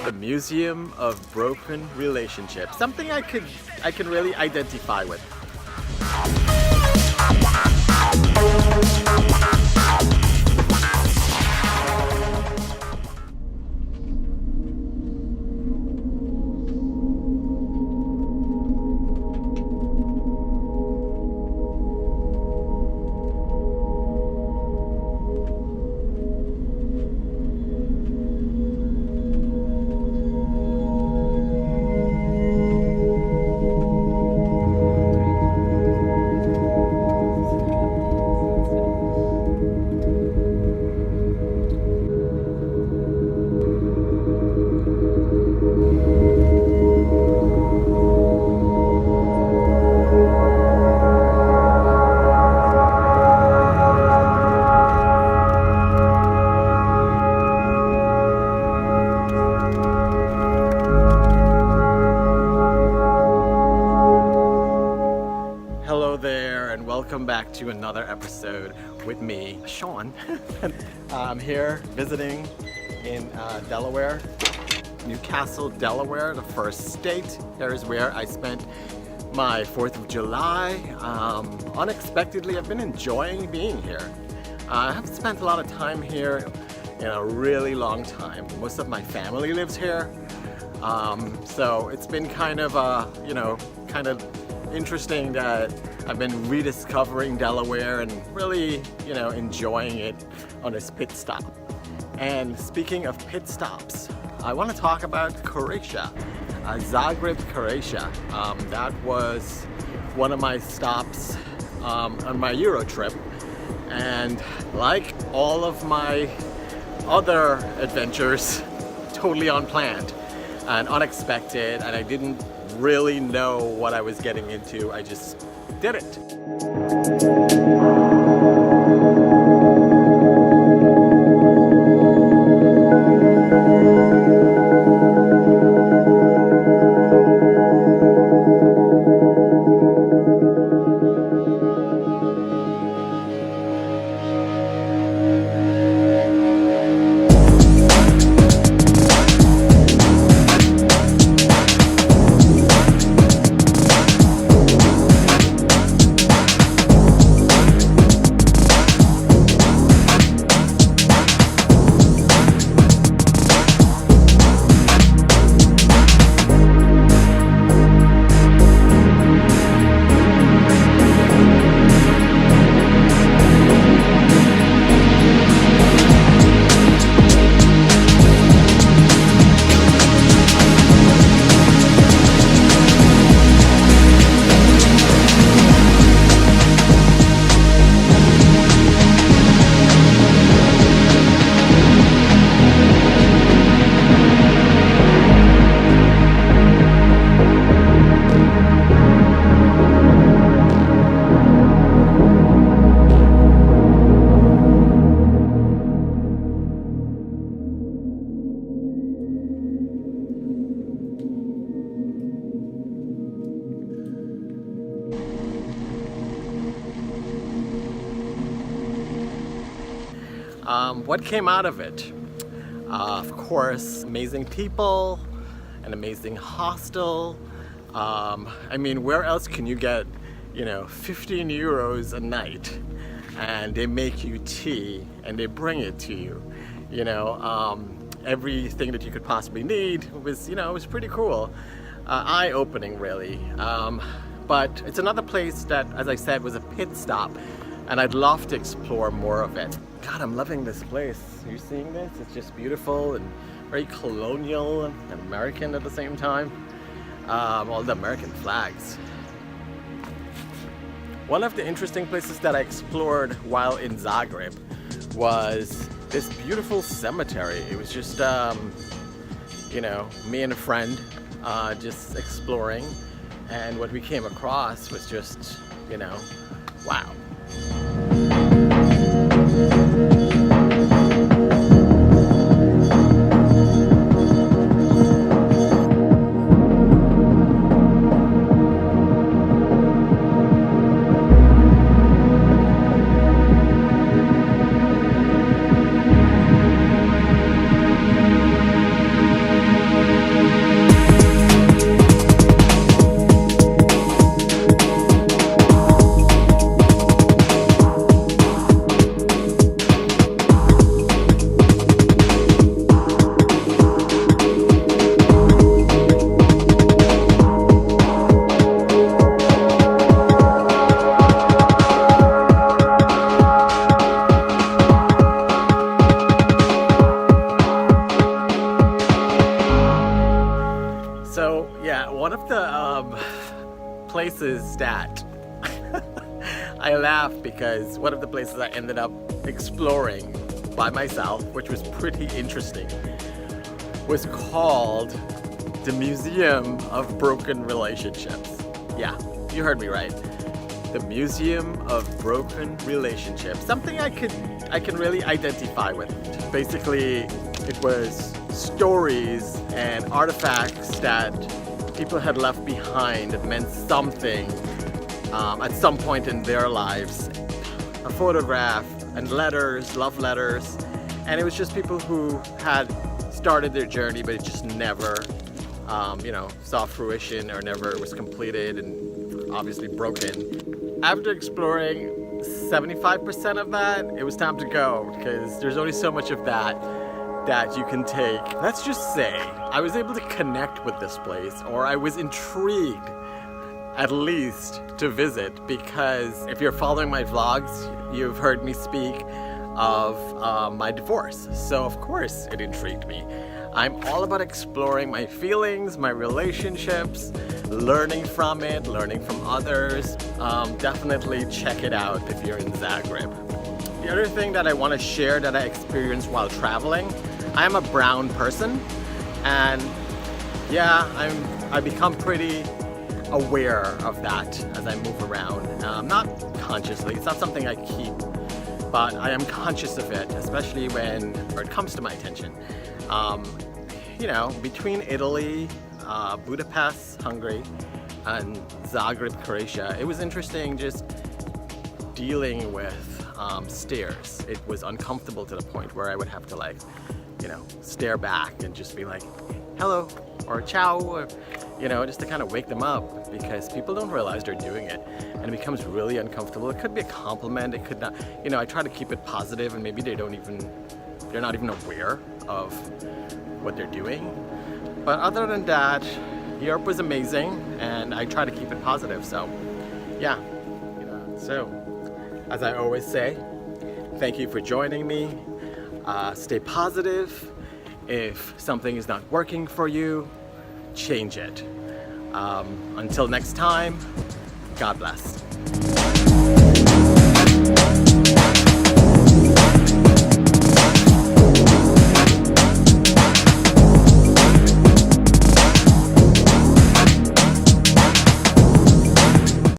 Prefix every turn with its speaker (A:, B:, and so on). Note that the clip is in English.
A: The Museum of Broken Relationships. Something I can really identify with. Welcome back to another episode with me, Shaun. I'm here visiting in Delaware, Newcastle, Delaware, the first state. Here is where I spent my 4th of July. Unexpectedly, I've been enjoying being here. I haven't spent a lot of time here in a really long time. Most of my family lives here. So it's been kind of interesting that I've been rediscovering Delaware and really, enjoying it on this pit stop. And speaking of pit stops, I want to talk about Croatia, Zagreb, Croatia. That was one of my stops on my Euro trip. And like all of my other adventures, totally unplanned and unexpected, and I didn't really know what I was getting into. I just did it. What came out of it? Of course, amazing people, an amazing hostel. I mean, where else can you get, 15 euros a night and they make you tea and they bring it to you? Everything that you could possibly need was, it was pretty cool. Eye-opening, really. But it's another place that, as I said, was a pit stop, and I'd love to explore more of it. God, I'm loving this place. Are you seeing this? It's just beautiful and very colonial and American at the same time. All the American flags. One of the interesting places that I explored while in Zagreb was this beautiful cemetery. It was just, me and a friend just exploring, and what we came across was just, wow. one of the places that I laugh because one of the places I ended up exploring by myself, which was pretty interesting, was called the Museum of Broken Relationships. Yeah, you heard me right. The Museum of Broken Relationships. Something I can really identify with. Basically, it was stories and artifacts that people had left behind that meant something at some point in their lives. A photograph and letters, love letters, and it was just people who had started their journey but it just never saw fruition or never was completed and obviously broken. After exploring 75% of that, it was time to go because there's only so much of that you can take. Let's just say I was able to connect with this place, or I was intrigued at least to visit, because if you're following my vlogs, you've heard me speak of my divorce. So of course it intrigued me. I'm all about exploring my feelings, my relationships, learning from it, learning from others. Definitely check it out if you're in Zagreb. The other thing that I want to share that I experienced while traveling, I am a brown person, and yeah, I become pretty aware of that as I move around. Not consciously, it's not something I keep, but I am conscious of it, especially when it comes to my attention. Between Italy, Budapest, Hungary, and Zagreb, Croatia, it was interesting just dealing with stairs. It was uncomfortable to the point where I would have to stare back and just be like, hello, or ciao, or, just to kind of wake them up, because people don't realize they're doing it and it becomes really uncomfortable. It could be a compliment, it could not, I try to keep it positive, and maybe they're not even aware of what they're doing. But other than that, Europe was amazing and I try to keep it positive. So yeah, so as I always say, thank you for joining me. Stay positive. If something is not working for you, change it. Until next time, God bless.